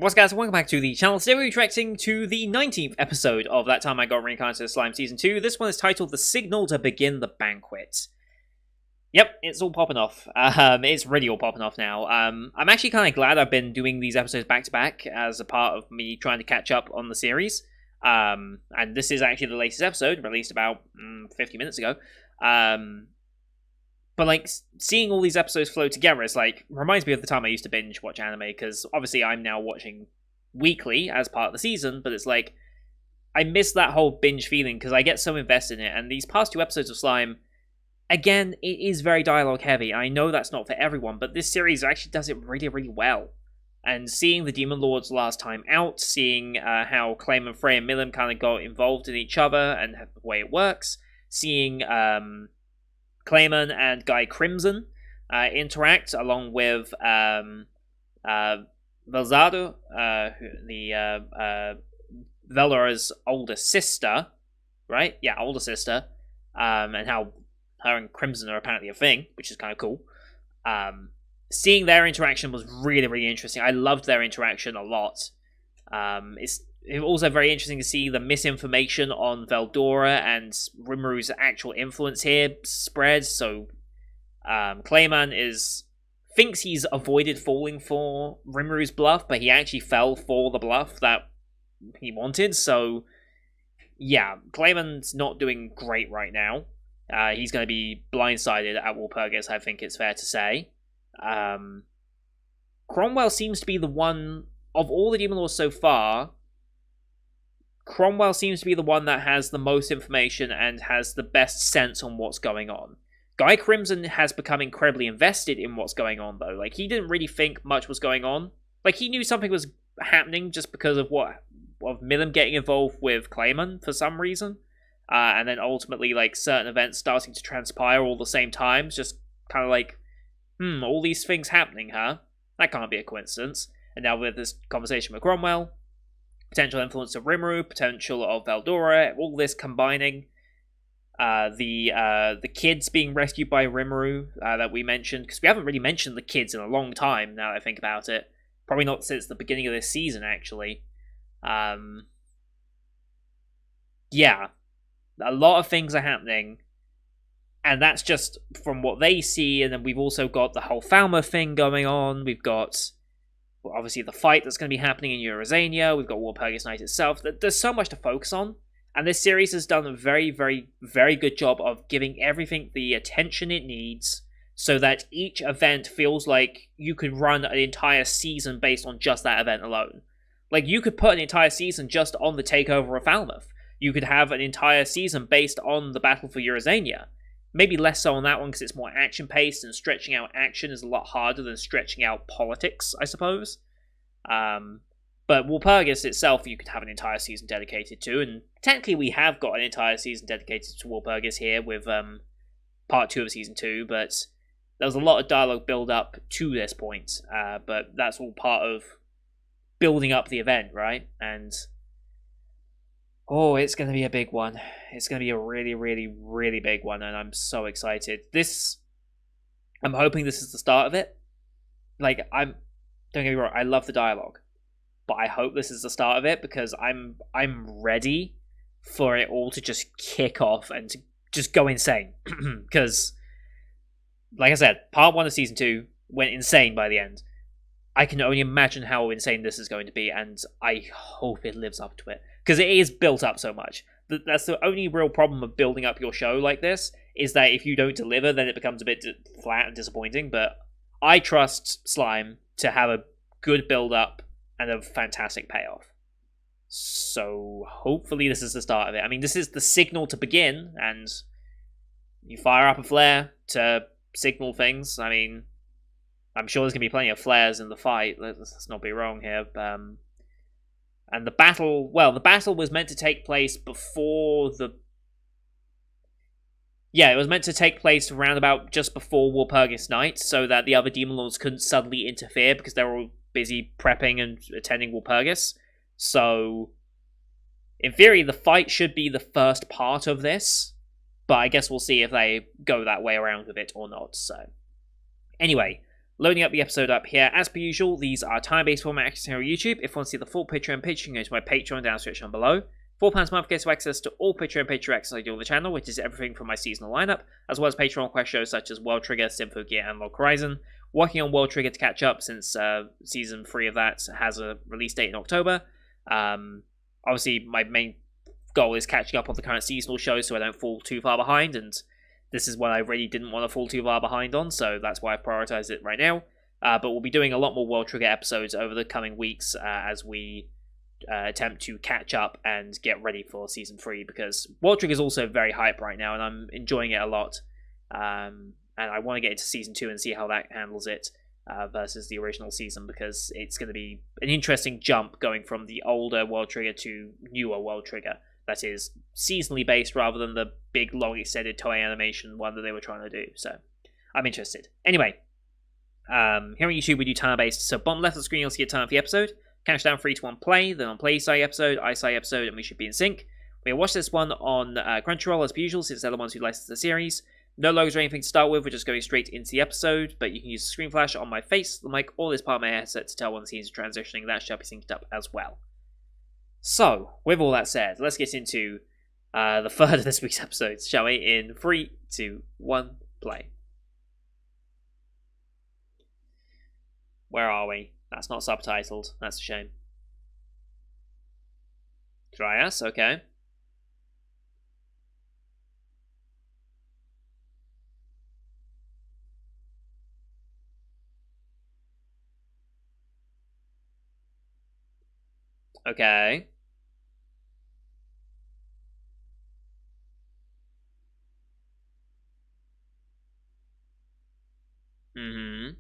What's up, guys? Welcome back to the channel. Today we're reacting to the 19th episode of That Time I Got Reincarnated Slime Season 2. This one is titled The Signal to Begin the Banquet. Yep, it's all popping off. It's really all popping off now. I'm actually kind of glad I've been doing these episodes back-to-back as a part of me trying to catch up on the series. And this is actually the latest episode, released about 50 minutes ago. But, like, seeing all these episodes flow together, it's like, reminds me of the time I used to binge watch anime, because obviously I'm now watching weekly as part of the season, but it's like, I miss that whole binge feeling, because I get so invested in it, and these past two episodes of Slime, again, it is very dialogue heavy. I know that's not for everyone, but this series actually does it really, really well. And seeing the Demon Lords last time out, seeing how Claim and Frey and Milim kind of got involved in each other, and the way it works, seeing Clayman and Guy Crimson interact, along with Velzado, Velora's older sister, right? Yeah, older sister, and how her and Crimson are apparently a thing, which is kind of cool. Seeing their interaction was really, really interesting. I loved their interaction a lot. It's also very interesting to see the misinformation on Veldora and Rimru's actual influence here spread. So, Clayman thinks he's avoided falling for Rimru's bluff, but he actually fell for the bluff that he wanted. So, yeah, Clayman's not doing great right now. He's going to be blindsided at Walpurgis, I think it's fair to say. Cromwell seems to be the one, of all the Demon Lords so far, Cromwell seems to be the one that has the most information and has the best sense on what's going on. Guy Crimson has become incredibly invested in what's going on, though. Like, he didn't really think much was going on. Like, he knew something was happening just because of Milim getting involved with Clayman for some reason. And then ultimately, like, certain events starting to transpire all the same time. It's just kind of like, all these things happening, huh? That can't be a coincidence. And now with this conversation with Cromwell, potential influence of Rimru, potential of Veldora, all this combining. The kids being rescued by Rimru that we mentioned, because we haven't really mentioned the kids in a long time, now that I think about it. Probably not since the beginning of this season, actually. Yeah. A lot of things are happening. And that's just from what they see, and then we've also got the whole Falmer thing going on. We've got, well, obviously, the fight that's going to be happening in Eurozania. We've got Walpurgis Night itself. There's so much to focus on. And this series has done a very, very, very good job of giving everything the attention it needs, so that each event feels like you could run an entire season based on just that event alone. Like, you could put an entire season just on the takeover of Falmouth. You could have an entire season based on the battle for Eurozania. Maybe less so on that one because it's more action-paced, and stretching out action is a lot harder than stretching out politics, I suppose. But Walpurgis itself, you could have an entire season dedicated to, and technically we have got an entire season dedicated to Walpurgis here with part 2 of Season 2, but there was a lot of dialogue build-up to this point, but that's all part of building up the event, right? And oh, it's going to be a big one. It's going to be a really, really, really big one, and I'm so excited. I'm hoping this is the start of it. Like, don't get me wrong, I love the dialogue, but I hope this is the start of it, because I'm ready for it all to just kick off and to just go insane. Because, like I said, part 1 of Season 2 went insane by the end. I can only imagine how insane this is going to be, and I hope it lives up to it. Because it is built up so much. That's the only real problem of building up your show like this, is that if you don't deliver, then it becomes a bit flat and disappointing. But I trust Slime to have a good build-up and a fantastic payoff. So hopefully this is the start of it. I mean, this is the signal to begin, and you fire up a flare to signal things. I mean, I'm sure there's going to be plenty of flares in the fight. Let's not be wrong here. And the battle was meant to take place before the... Yeah, it was meant to take place around about just before Walpurgis Night, so that the other Demon Lords couldn't suddenly interfere, because they were all busy prepping and attending Walpurgis. So, in theory, the fight should be the first part of this, but I guess we'll see if they go that way around with it or not. So, anyway, Loading up the episode up here. As per usual, these are time-based format access here on YouTube. If you want to see the full picture and picture, you can go to my Patreon down description below. £4 a month gets you access to all picture and picture access I do on the channel, which is everything from my seasonal lineup, as well as Patreon request shows such as World Trigger, Symphogear, and Log Horizon. Working on World Trigger to catch up since Season 3 of that has a release date in October. Obviously, my main goal is catching up on the current seasonal shows so I don't fall too far behind, and this is one I really didn't want to fall too far behind on, so that's why I've prioritized it right now. But we'll be doing a lot more World Trigger episodes over the coming weeks as we attempt to catch up and get ready for Season 3, because World Trigger is also very hype right now, and I'm enjoying it a lot. And I want to get into Season 2 and see how that handles it versus the original season, because it's going to be an interesting jump going from the older World Trigger to newer World Trigger. That is seasonally based rather than the big, long, extended Toei animation one that they were trying to do. So I'm interested. Anyway, here on YouTube we do time-based. So bottom left of the screen you'll see a time of the episode. Countdown 3 to 1 play, then on play side episode, I episode, and we should be in sync. We'll watch this one on Crunchyroll as per usual, since they're the ones who license the series. No logos or anything to start with, we're just going straight into the episode, but you can use the screen flash on my face, the mic, or this part of my headset to tell when the scenes are transitioning. That should be synced up as well. So, with all that said, let's get into the third of this week's episodes, shall we? In 3, 2, 1, play. Where are we? That's not subtitled. That's a shame. Dryas, okay. Okay. Mm-hmm.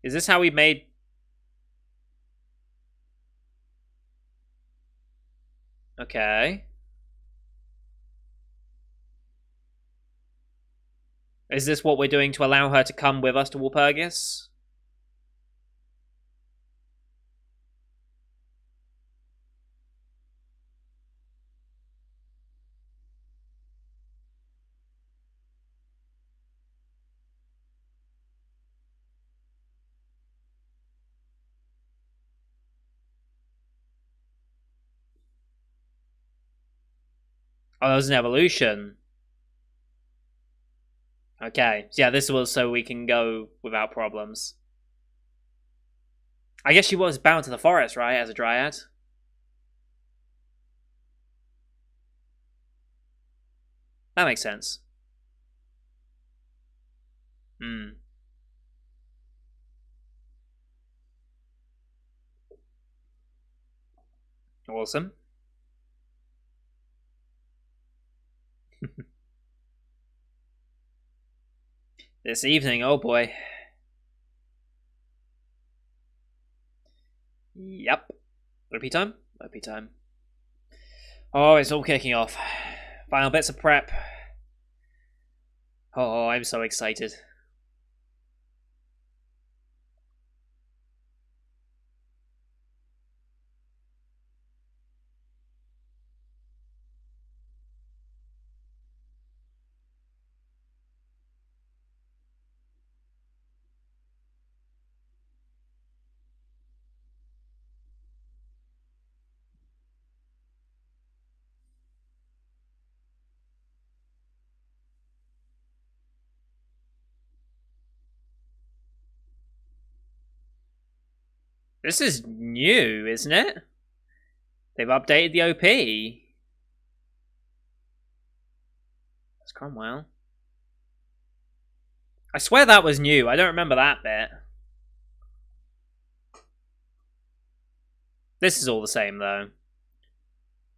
Is this how we made... Okay. Is this what we're doing to allow her to come with us to Walpurgis? Oh, that was an evolution. Okay. Yeah, this was so we can go without problems. I guess she was bound to the forest, right, as a dryad? That makes sense. Hmm. Awesome. This evening, oh boy. Yep. OP time? OP time. Oh, it's all kicking off. Final bits of prep. Oh, I'm so excited. This is new, isn't it? They've updated the OP. That's Cromwell. I swear that was new. I don't remember that bit. This is all the same, though.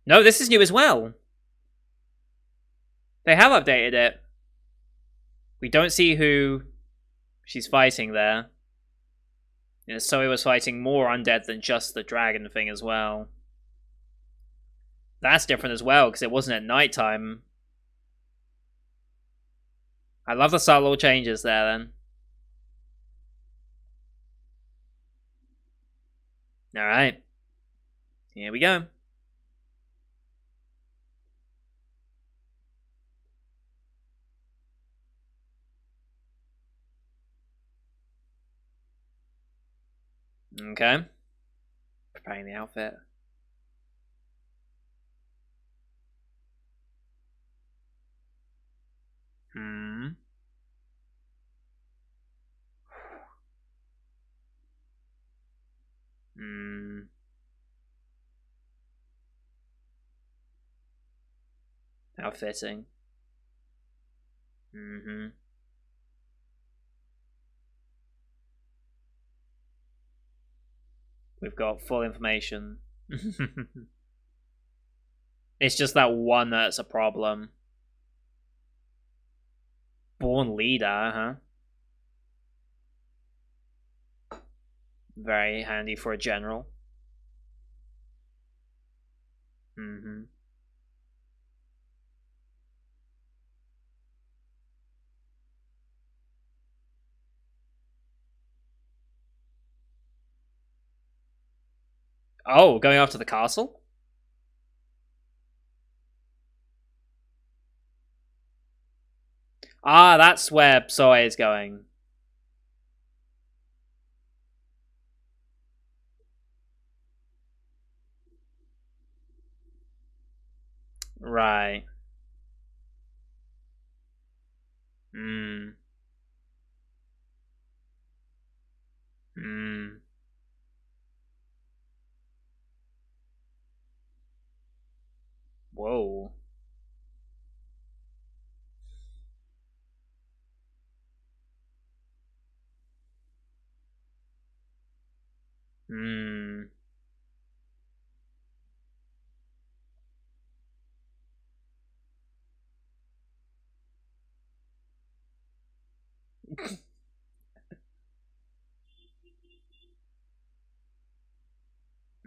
No, this is new as well. They have updated it. We don't see who she's fighting there. Yeah, so he was fighting more undead than just the dragon thing as well. That's different as well, because it wasn't at nighttime. I love the subtle little changes there, then. Alright. Here we go. Okay. Preparing the outfit. Hmm. Hmm. Outfitting. Mm-hmm. We've got full information. It's just that one that's a problem. Born leader, huh? Very handy for a general. Mm-hmm. Oh, going after the castle? Ah, that's where Soe is going. Right. Hmm. Hmm. Whoa. Hmm.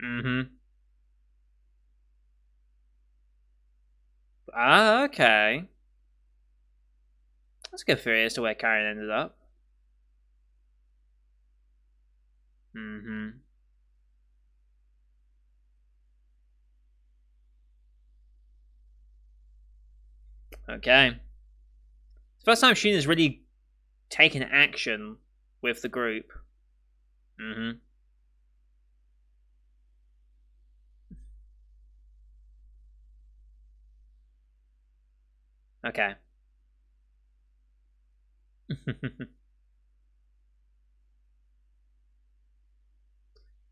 Mm-hmm. Ah, okay. That's a good theory as to where Karen ended up. Mm-hmm. Okay. It's the first time Sheena's really taken action with the group. Mm-hmm. Okay.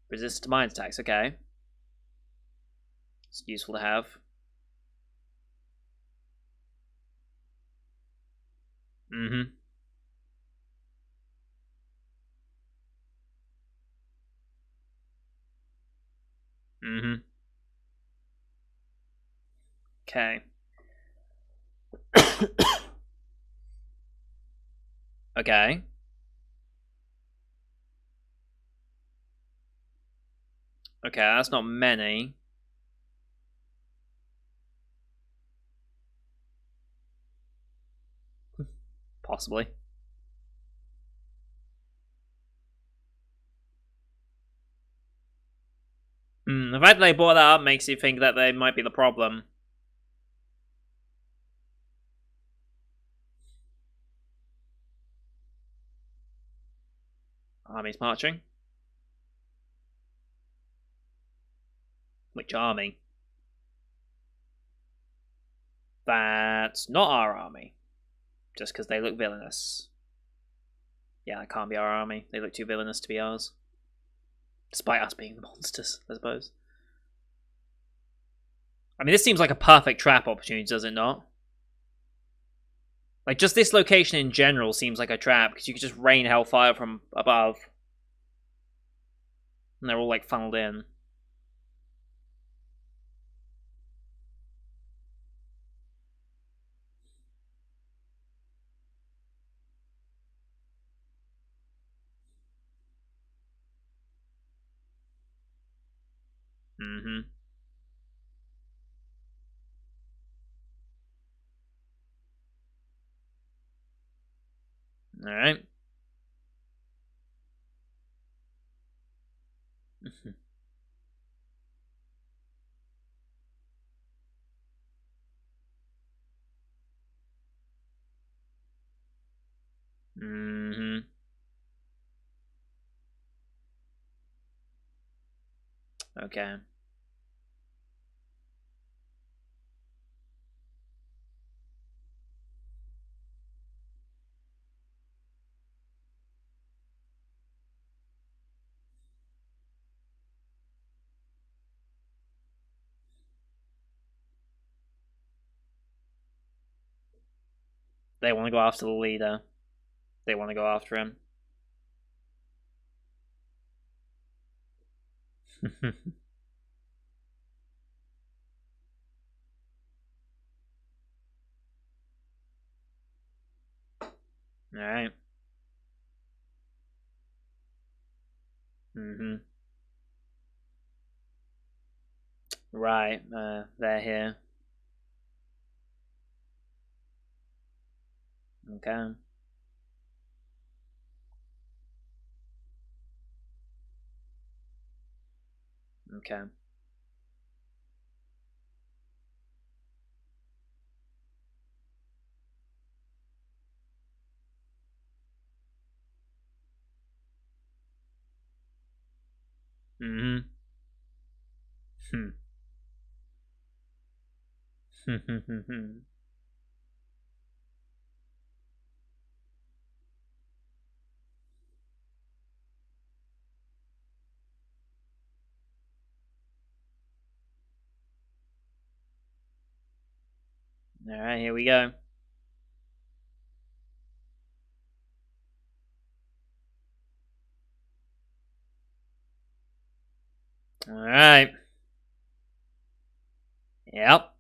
Resist to mind attacks, okay. It's useful to have. Mm-hmm. Mm-hmm. Okay. Okay. Okay, that's not many. Possibly. The fact that they brought that up makes you think that they might be the problem. Army's marching. Which army? That's not our army. Just because they look villainous. Yeah, that can't be our army. They look too villainous to be ours. Despite us being the monsters, I suppose. I mean, this seems like a perfect trap opportunity, does it not? Like, just this location in general seems like a trap, because you could just rain hellfire from above. And they're all, like, funneled in. Mm-hmm. Alright. Mm-hmm. Okay. They want to go after the leader. They want to go after him. Alright. Mm-hmm. Right. They're here. Okay. Okay. Mm-hmm. Alright, here we go. Alright. Yep.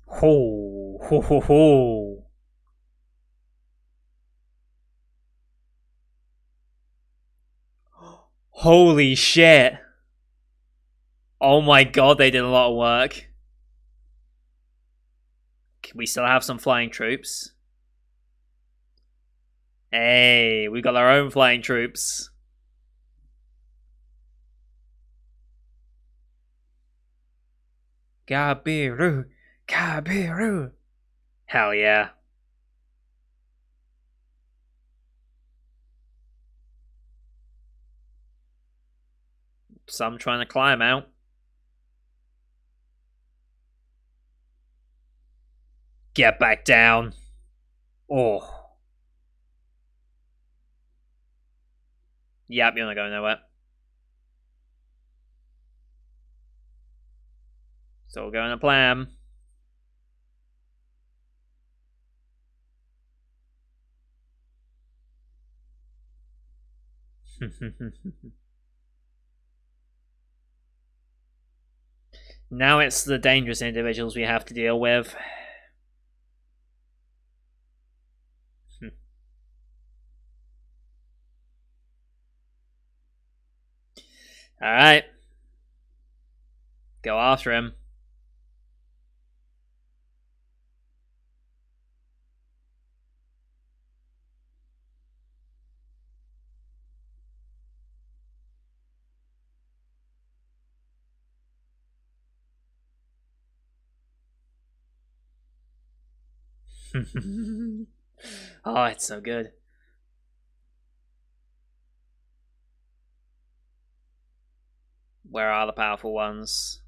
Ho, ho, ho, ho. Holy shit. Oh my god, they did a lot of work. We still have some flying troops. Hey, we got our own flying troops. Gabiru. Gabiru. Hell yeah. Some trying to climb out. Get back down. Oh. Yep, you're not going nowhere. It's all going to plan. Now it's the dangerous individuals we have to deal with. Alright. Go after him. Oh, it's so good. Where are the powerful ones?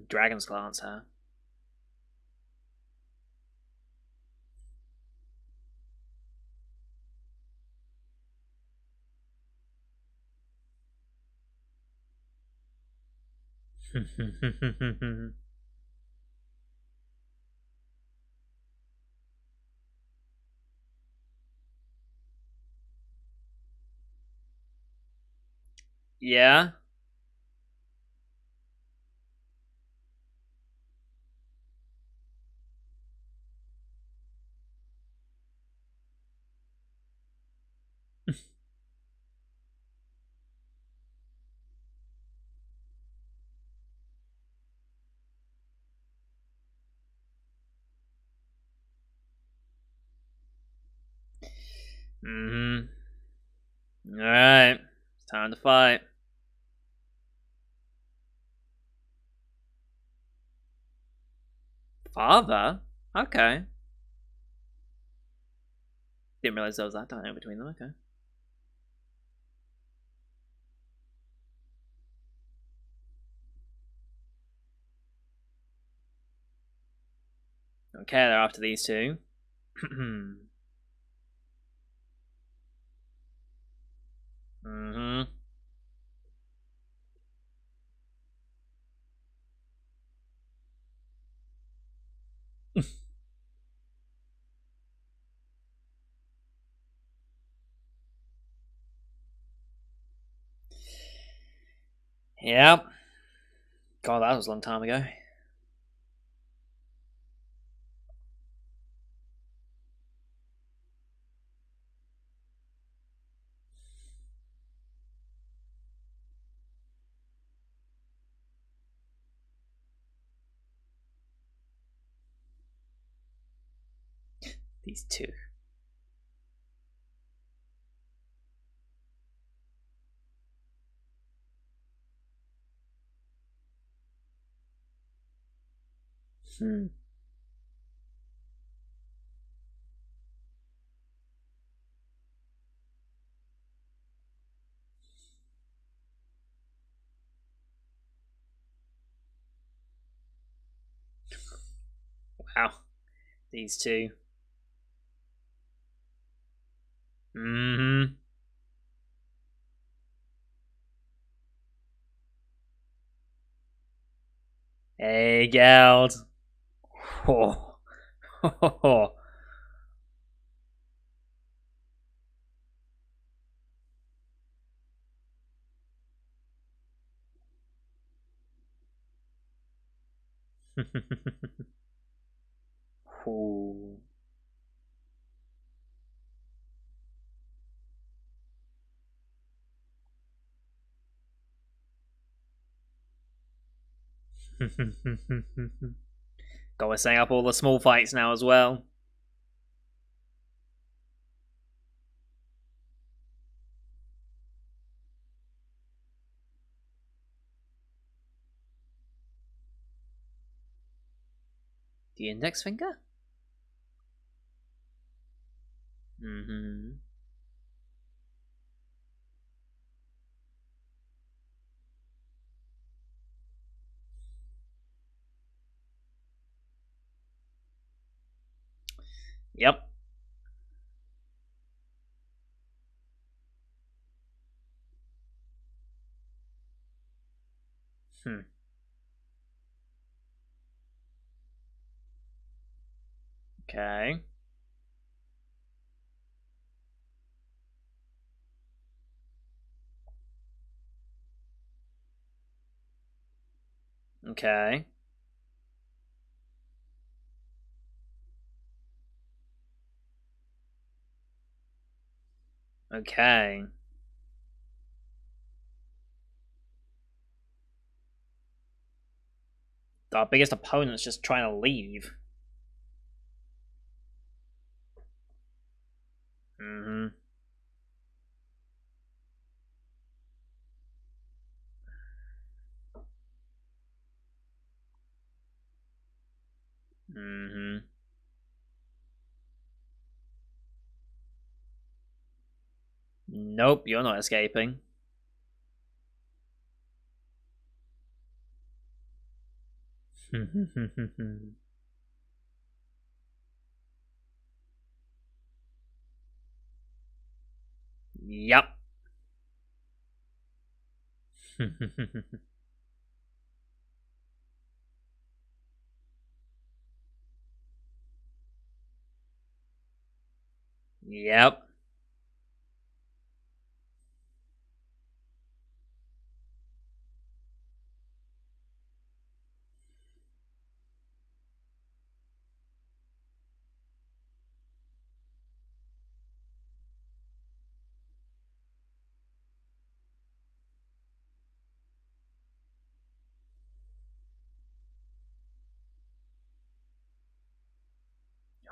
Dragon's Glance, huh? Yeah? Mm-hmm. Alright. It's time to fight. Father? Okay. Didn't realize there was that dynamic between them. Okay. Okay, they're after these two. Mm-hmm. Yep. God, that was a long time ago. These two. Hmm. Wow. These two. Mm-hmm. Hey, Geld. Oh. Oh. Oh. God, we're setting up all the small fights now as well. The index finger? Mm-hmm. Yep. Hmm. Okay. Okay. Okay. Our biggest opponent's just trying to leave. Mm-hmm. Mm-hmm. Nope, you're not escaping. Yep. Yep.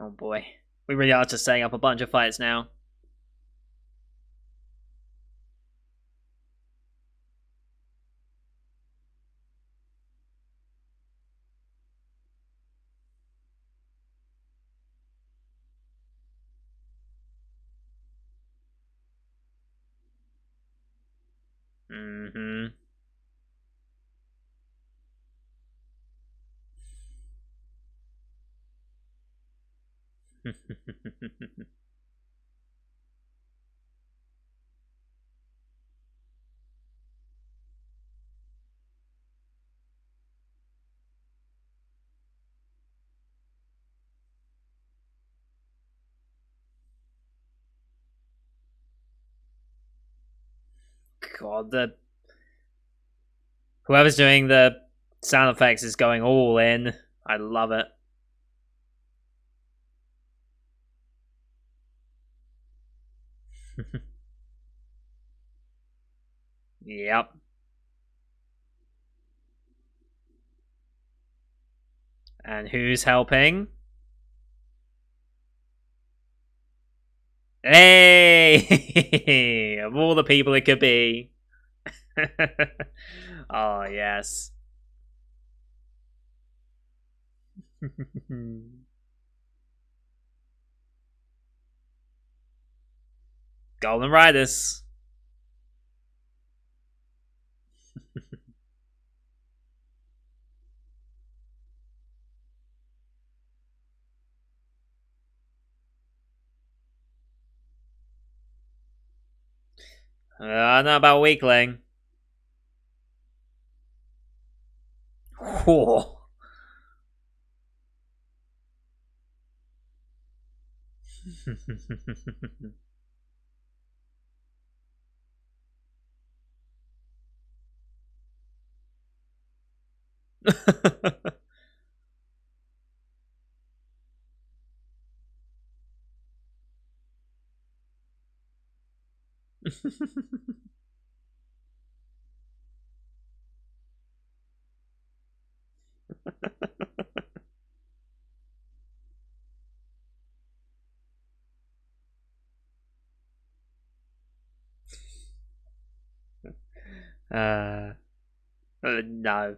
Oh boy. We really are just setting up a bunch of fights now. Mm-hmm. God, the whoever's doing the sound effects is going all in. I love it. Yep. And who's helping? Hey! Of all the people it could be. Oh, yes. Golden Riders. I don't know about Weakling. Whoa. uh, no.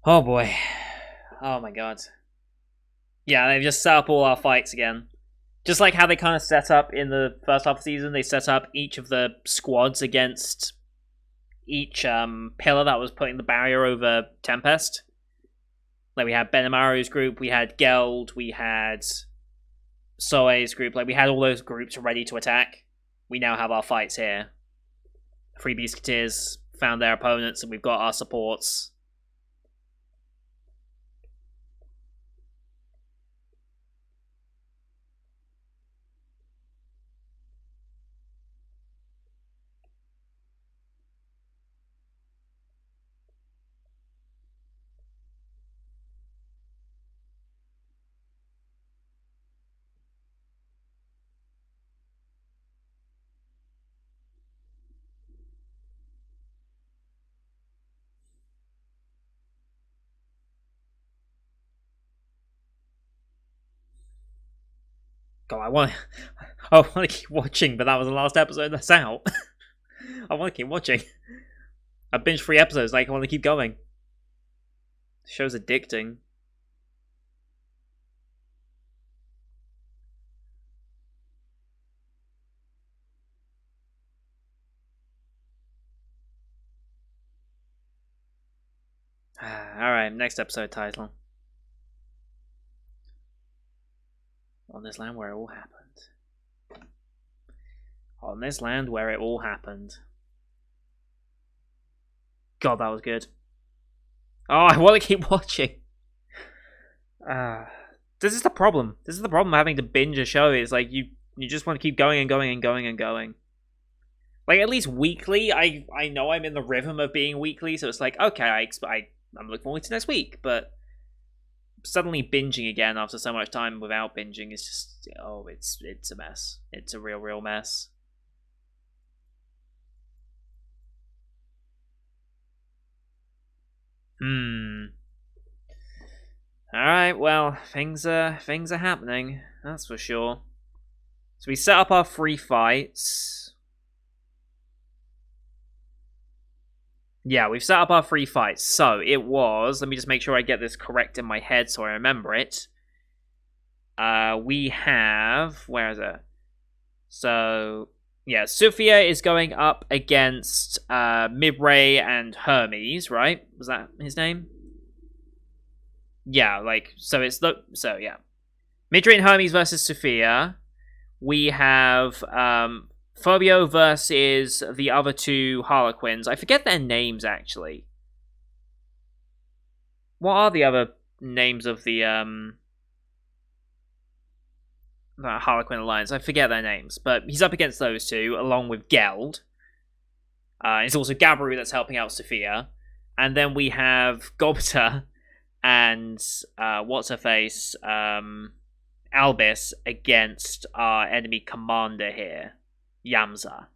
Oh boy. Oh my god. Yeah, they've just set up all our fights again. Just like how they kind of set up in the first half of the season, they set up each of the squads against each pillar that was putting the barrier over Tempest. Like we had Benamaru's group, we had Geld, we had Soe's group. Like we had all those groups ready to attack. We now have our fights here. Three Beastketeers found their opponents, and we've got our supports. God, I want to keep watching, but that was the last episode that's out. I want to keep watching. I binged 3 episodes, like I want to keep going. The show's addicting. Alright, next episode title. On this land where it all happened. On this land where it all happened. God, that was good. Oh, I want to keep watching. This is the problem. This is the problem having to binge a show. Is like you just want to keep going and going and going and going. Like at least weekly, I know I'm in the rhythm of being weekly, so it's like okay, I'm looking forward to next week. But suddenly binging again after so much time without binging is just it's a mess. It's a real mess. All right, well, things are happening. That's for sure. So we set up our 3 fights. Yeah, we've set up our 3 fights. So it was. Let me just make sure I get this correct in my head so I remember it. We have. Where is it? So yeah, Sophia is going up against Midray and Hermes, right? Was that his name? Yeah, like so yeah. Midray and Hermes versus Sophia. We have Fabio versus the other 2 Harlequins. I forget their names actually. What are the other names of the Harlequin Alliance? I forget their names, but he's up against those 2 along with Geld. It's also Gabru that's helping out Sophia, and then we have Gobta and what's her face, Albus against our enemy commander here, Yamza,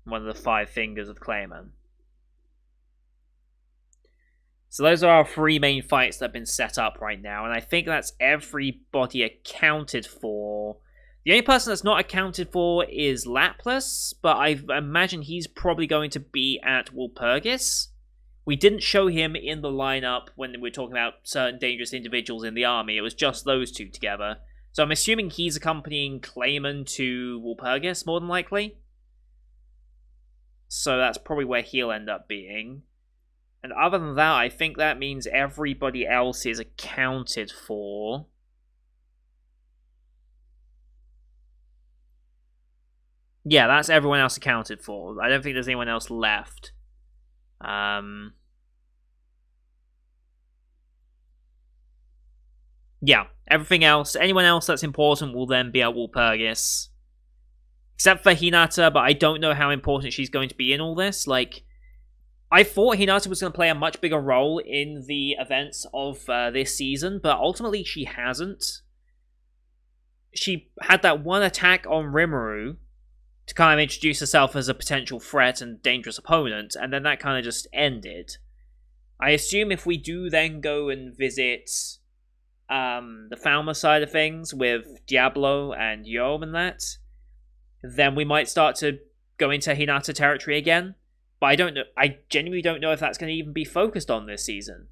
one of the 5 fingers of Clayman. So those are our 3 main fights that have been set up right now, and I think that's everybody accounted for. The only person that's not accounted for is Laplace, but I imagine he's probably going to be at Walpurgis. We didn't show him in the lineup when we were talking about certain dangerous individuals in the army. It was just those 2 together. So I'm assuming he's accompanying Clayman to Walpurgis, more than likely. So that's probably where he'll end up being. And other than that, I think that means everybody else is accounted for. Yeah, that's everyone else accounted for. I don't think there's anyone else left. Yeah, everything else, anyone else that's important will then be at Walpurgis. Except for Hinata, but I don't know how important she's going to be in all this. Like, I thought Hinata was going to play a much bigger role in the events of this season, but ultimately she hasn't. She had that one attack on Rimuru to kind of introduce herself as a potential threat and dangerous opponent, and then that kind of just ended. I assume if we do then go and visit the Falmer side of things with Diablo and Yom and that, then we might start to go into Hinata territory again. But I don't know. I genuinely don't know if that's going to even be focused on this season.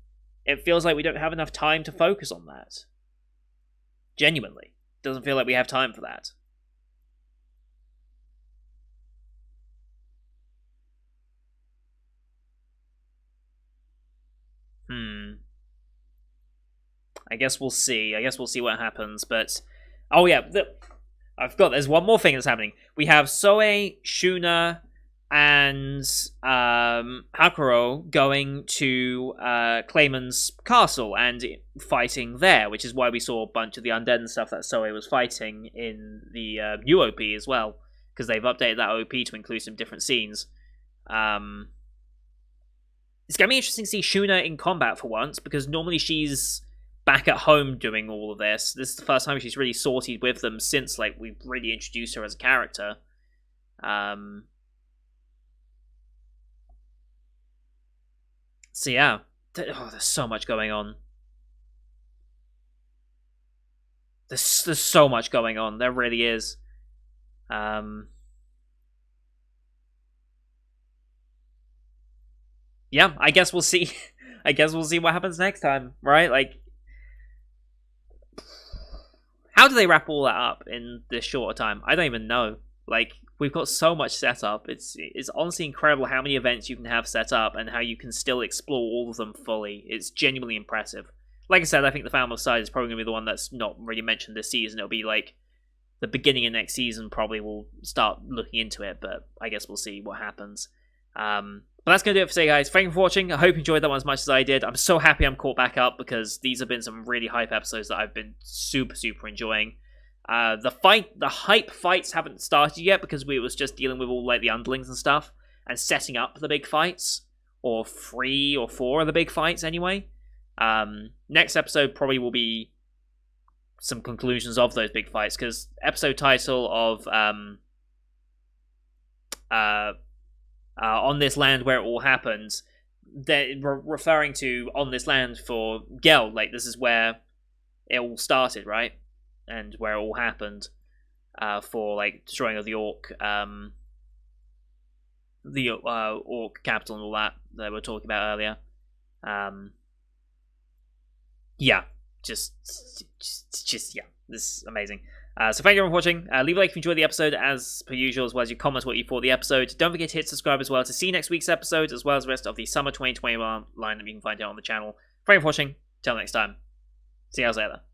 It feels like we don't have enough time to focus on that. Genuinely. Doesn't feel like we have time for that. I guess we'll see. I guess we'll see what happens. But, oh yeah, there's one more thing that's happening. We have Soe, Shuna, and Hakuro going to Clayman's castle and fighting there, which is why we saw a bunch of the undead and stuff that Soe was fighting in the new OP as well, because they've updated that OP to include some different scenes. It's going to be interesting to see Shuna in combat for once, because normally she's back at home doing all of this. This is the first time she's really sorted with them since we've really introduced her as a character. So yeah, there's so much going on. There's so much going on. There really is. Yeah, I guess we'll see. I guess we'll see what happens next time, right? Like, how do they wrap all that up in this shorter time? I don't even know. Like, we've got so much set up. It's honestly incredible how many events you can have set up and how you can still explore all of them fully. It's genuinely impressive. Like I said, I think the Falmouth side is probably going to be the one that's not really mentioned this season. It'll be like the beginning of next season probably will start looking into it, but I guess we'll see what happens. But that's going to do it for today, guys. Thank you for watching. I hope you enjoyed that one as much as I did. I'm so happy I'm caught back up because these have been some really hype episodes that I've been super enjoying. The hype fights haven't started yet because we was just dealing with all the underlings and stuff and setting up the big fights, or 3 or 4 of the big fights anyway. Next episode probably will be some conclusions of those big fights, because episode title of On This Land Where It All Happens, they're referring to On This Land for Gel. Like, this is where it all started, right? And where it all happened, for like destroying of the orc capital and all that we were talking about earlier. Yeah, just yeah, this is amazing. So thank you everyone for watching. Leave a like if you enjoyed the episode, as per usual, as well as your comments what you thought of the episode. Don't forget to hit subscribe as well to see next week's episode, as well as the rest of the summer 2021 line that you can find out on the channel. Thank you for watching. Till next time. See you guys later.